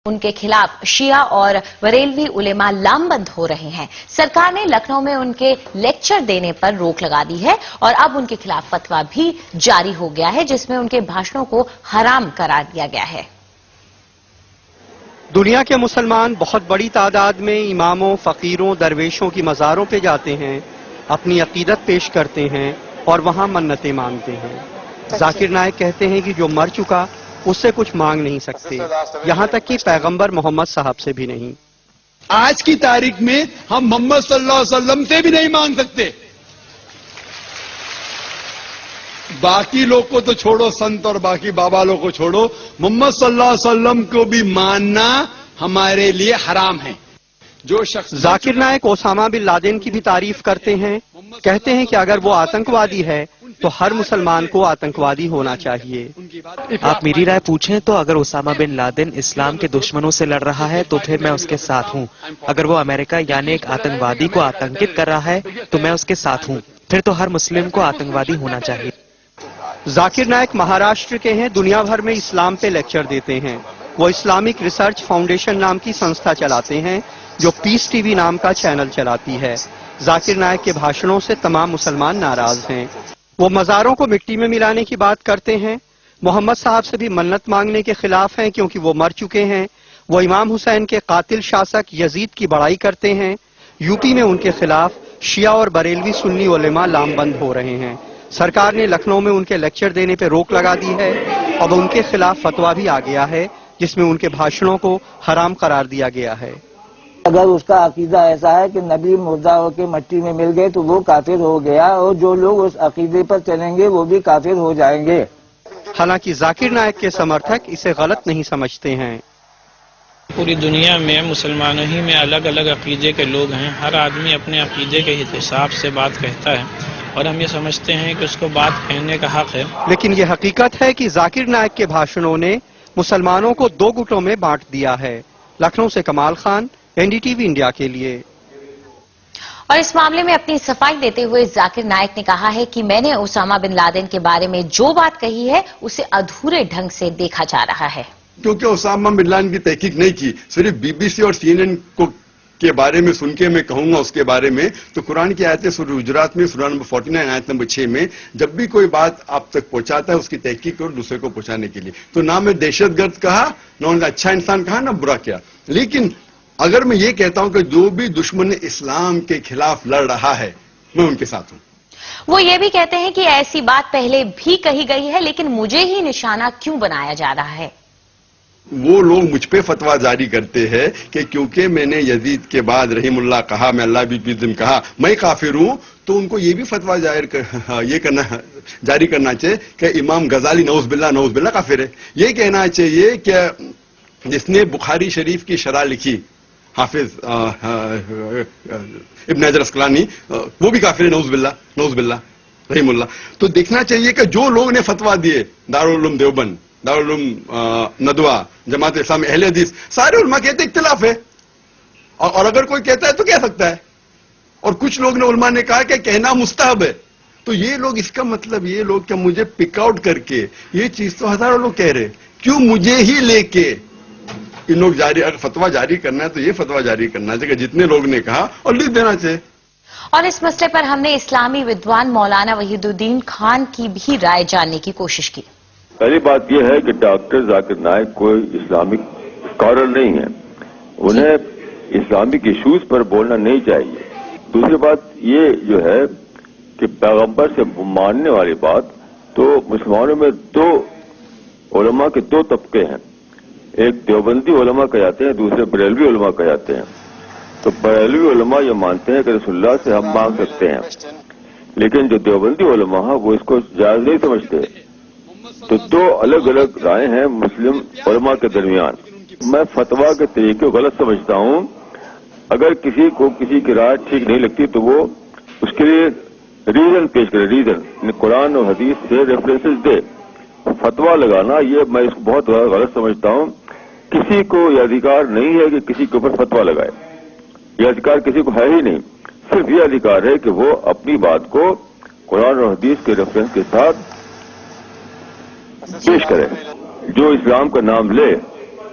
ان کے خلاف شیعہ اور بریلوی علماء لامبند ہو رہے ہیں۔ سرکار نے لکھنؤ میں ان کے لیکچر دینے پر روک لگا دی ہے اور اب ان کے خلاف فتویٰ بھی جاری ہو گیا ہے جس میں ان کے بھاشنوں کو حرام قرار دیا گیا ہے۔ دنیا کے مسلمان بہت بڑی تعداد میں اماموں، فقیروں، درویشوں کی مزاروں پہ جاتے ہیں، اپنی عقیدت پیش کرتے ہیں اور وہاں منتیں مانگتے ہیں۔ ذاکر نائک کہتے ہیں کہ جو مر چکا اس سے کچھ مانگ نہیں سکتے، یہاں تک کہ پیغمبر محمد صاحب سے بھی نہیں۔ آج کی تاریخ میں ہم محمد صلی اللہ علیہ وسلم سے بھی نہیں مانگ سکتے۔ باقی لوگ کو تو چھوڑو، سنت اور باقی بابا لوگ کو چھوڑو، محمد صلی اللہ علیہ وسلم کو بھی ماننا ہمارے لیے حرام ہے۔ جو شخص ذاکر نائک اسامہ بن لادن کی بھی تعریف کرتے ہیں، کہتے ہیں کہ اگر وہ آتنکوادی ہے تو ہر مسلمان کو آتنکوادی ہونا چاہیے۔ آپ میری رائے پوچھیں تو اگر اسامہ بن لادن اسلام کے دشمنوں سے لڑ رہا ہے تو پھر میں اس کے ساتھ ہوں۔ اگر وہ امریکہ یعنی ایک آتنکوادی کو آتنکت کر رہا ہے تو میں اس کے ساتھ ہوں۔ پھر تو ہر مسلم کو آتنکوادی ہونا چاہیے۔ ذاکر نائک مہاراشٹر کے ہیں، دنیا بھر میں اسلام پہ لیکچر دیتے ہیں۔ وہ اسلامک ریسرچ فاؤنڈیشن نام کی سنستھا چلاتے ہیں جو پیس ٹی وی نام کا چینل چلاتی ہے۔ ذاکر نائک کے بھاشنوں سے تمام مسلمان ناراض ہیں۔ وہ مزاروں کو مٹی میں ملانے کی بات کرتے ہیں، محمد صاحب سے بھی منت مانگنے کے خلاف ہیں کیونکہ وہ مر چکے ہیں۔ وہ امام حسین کے قاتل شاسک یزید کی بڑائی کرتے ہیں۔ یو پی میں ان کے خلاف شیعہ اور بریلوی سنی علماء لامبند ہو رہے ہیں۔ سرکار نے لکھنؤ میں ان کے لیکچر دینے پہ روک لگا دی ہے۔ اب ان کے خلاف فتویٰ بھی آ گیا ہے جس میں ان کے بھاشنوں کو حرام قرار دیا گیا ہے۔ اگر اس کا عقیدہ ایسا ہے کہ نبی مردہ ہو کے مٹی میں مل گئے تو وہ کافر ہو گیا، اور جو لوگ اس عقیدے پر چلیں گے وہ بھی کافر ہو جائیں گے۔ حالانکہ ذاکر نائک کے سمرتھک اسے غلط نہیں سمجھتے ہیں۔ پوری دنیا میں مسلمانوں ہی میں الگ الگ عقیدے کے لوگ ہیں، ہر آدمی اپنے عقیدے کے حساب سے بات کہتا ہے اور ہم یہ سمجھتے ہیں کہ اس کو بات کہنے کا حق ہے۔ لیکن یہ حقیقت ہے کہ ذاکر نائک کے بھاشنوں نے مسلمانوں کو دو گٹوں میں بانٹ دیا ہے۔ لکھنؤ سے Kamal Khan, N D T V India کے لیے۔ اور اس معاملے میں اپنی صفائی دیتے ہوئے ذاکر نائک نے کہا ہے کہ میں نے اسامہ بن لادن کے بارے میں جو بات کہی ہے اسے ادھورے ڈھنگ سے دیکھا جا رہا ہے۔ کیونکہ اسامہ بن لادن کی تحقیق نہیں کی، صرف بی بی سی اور سی این این کے بارے میں سن کے میں کہوں گا اس کے بارے میں، تو قرآن کی آیتیں سورہ حجرات میں سورہ نمبر 49 آیت نمبر 6 میں جب بھی کوئی بات آپ تک پہنچاتا ہے اس کی تحقیق اور دوسرے کو پہنچانے کے لیے، تو نہ میں دہشت گرد کہا، نہ ان کا اچھا انسان کہا، نہ برا کیا۔ لیکن اگر میں یہ کہتا ہوں کہ جو بھی دشمن اسلام کے خلاف لڑ رہا ہے میں ان کے ساتھ ہوں۔ وہ یہ بھی کہتے ہیں کہ ایسی بات پہلے بھی کہی گئی ہے لیکن مجھے ہی نشانہ کیوں بنایا جا رہا ہے۔ وہ لوگ مجھ پہ فتویٰ جاری کرتے ہیں کہ کیونکہ میں نے یزید کے بعد رحیم اللہ کہا، میں اللہ بھی کہا، میں کافر ہوں، تو ان کو یہ بھی فتویٰ جاری کرنا چاہیے کہ امام غزالی نعوذ باللہ کافر ہے۔ یہ کہنا چاہیے کہ جس نے بخاری شریف کی شرح لکھی حافظ ابن حجر اسقلانی، وہ بھی کافر ہے، نعوذ باللہ رحیم اللہ۔ تو دیکھنا چاہیے کہ جو لوگ نے فتویٰ دیے، دارالعلوم دیوبند، دارالعلوم ندوہ، جماعت اسلامی، اہل حدیث، سارے علماء کہتے ہیں اختلاف ہے، اور اگر کوئی کہتا ہے تو کہہ سکتا ہے، اور کچھ لوگ نے علماء نے کہا کہ کہنا مستحب ہے۔ تو یہ لوگ، اس کا مطلب یہ لوگ کہ مجھے پک آؤٹ کر کے یہ چیز تو ہزاروں لوگ کہہ رہے، کیوں مجھے ہی لے کے ان لوگ اگر فتویٰ جاری کرنا ہے تو یہ فتویٰ جاری کرنا چاہیے کہ جتنے لوگ نے کہا اور لکھ دینا چاہیے۔ اور اس مسئلے پر ہم نے اسلامی ودوان مولانا وحید الدین خان کی بھی رائے جاننے کی کوشش کی۔ پہلی بات یہ ہے کہ ڈاکٹر ذاکر نائک کوئی اسلامک اسکالر نہیں ہے، انہیں اسلامک ایشوز پر بولنا نہیں چاہیے۔ دوسری بات یہ جو ہے کہ پیغمبر سے ماننے والی بات، تو مسلمانوں میں دو علماء کے دو طبقے ہیں، ایک دیوبندی علماء کہلاتے ہیں، دوسرے بریلوی علماء کہلاتے ہیں۔ تو بریلوی علماء یہ مانتے ہیں کہ رسول اللہ سے ہم مانگ سکتے ہیں، لیکن جو دیوبندی علماء ہیں وہ اس کو جائز نہیں سمجھتے۔ تو دو الگ الگ رائے ہیں مسلم علماء کے درمیان۔ میں فتویٰ کے طریقے کو غلط سمجھتا ہوں۔ اگر کسی کو کسی کی رائے ٹھیک نہیں لگتی تو وہ اس کے لیے ریزن پیش کرے، ریزن قرآن اور حدیث سے ریفرنسز دے۔ فتویٰ لگانا یہ میں اس کو بہت غلط سمجھتا ہوں۔ کسی کو یہ ادھیکار نہیں ہے کہ کسی کے اوپر فتویٰ لگائے، یہ ادھیکار کسی کو ہے ہی نہیں۔ صرف یہ ادھیکار ہے کہ وہ اپنی بات کو قرآن اور حدیث کے ریفرنس کے ساتھ پیش کرے۔ جو اسلام کا نام لے